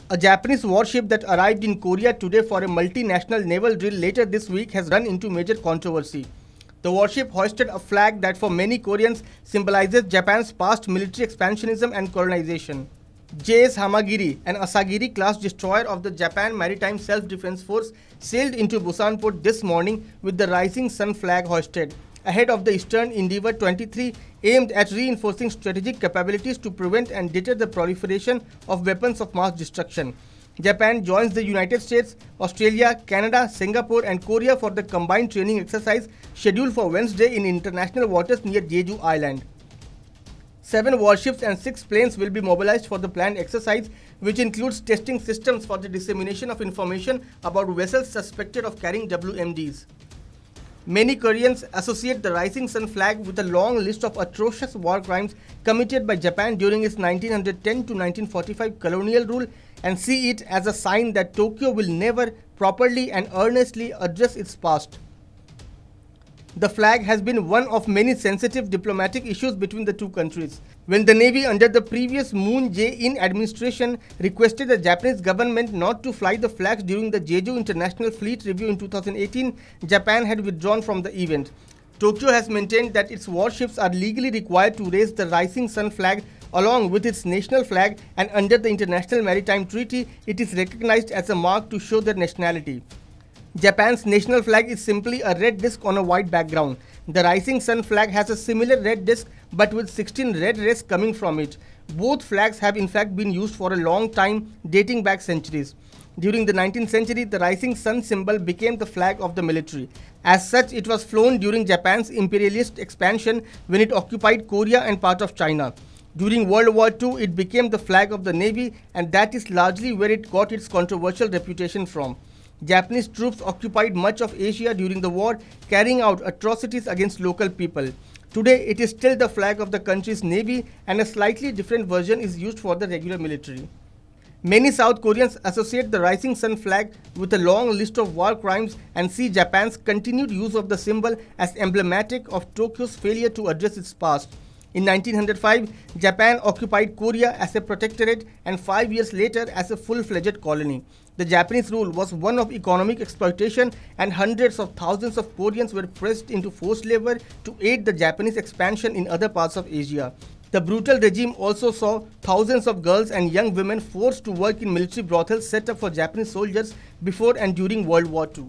A Japanese warship that arrived in Korea today for a multinational naval drill later this week has run into major controversy. The warship hoisted a flag that for many Koreans symbolizes Japan's past military expansionism and colonization. JS Hamagiri, an Asagiri-class destroyer of the Japan Maritime Self-Defense Force, sailed into Busan port this morning with the Rising Sun flag hoisted, ahead of the Eastern Endeavour 23 aimed at reinforcing strategic capabilities to prevent and deter the proliferation of weapons of mass destruction. Japan joins the United States, Australia, Canada, Singapore and Korea for the combined training exercise scheduled for Wednesday in international waters near Jeju Island. 7 warships and 6 planes will be mobilized for the planned exercise, which includes testing systems for the dissemination of information about vessels suspected of carrying WMDs. Many Koreans associate the Rising Sun flag with a long list of atrocious war crimes committed by Japan during its 1910 to 1945 colonial rule and see it as a sign that Tokyo will never properly and earnestly address its past. The flag has been one of many sensitive diplomatic issues between the two countries. When the Navy under the previous Moon Jae-in administration requested the Japanese government not to fly the flags during the Jeju International Fleet Review in 2018, Japan had withdrawn from the event. Tokyo has maintained that its warships are legally required to raise the Rising Sun flag along with its national flag, and under the International Maritime Treaty, it is recognized as a mark to show their nationality. Japan's national flag is simply a red disc on a white background. The Rising Sun flag has a similar red disc but with 16 red rays coming from it. Both flags have in fact been used for a long time, dating back centuries. During the 19th century, the Rising Sun symbol became the flag of the military. As such, it was flown during Japan's imperialist expansion when it occupied Korea and part of China. During World War II, it became the flag of the Navy, and that is largely where it got its controversial reputation from. Japanese troops occupied much of Asia during the war, carrying out atrocities against local people. Today, it is still the flag of the country's navy, and a slightly different version is used for the regular military. Many South Koreans associate the Rising Sun flag with a long list of war crimes and see Japan's continued use of the symbol as emblematic of Tokyo's failure to address its past. In 1905, Japan occupied Korea as a protectorate and 5 years later as a full-fledged colony. The Japanese rule was one of economic exploitation, and hundreds of thousands of Koreans were pressed into forced labor to aid the Japanese expansion in other parts of Asia. The brutal regime also saw thousands of girls and young women forced to work in military brothels set up for Japanese soldiers before and during World War II.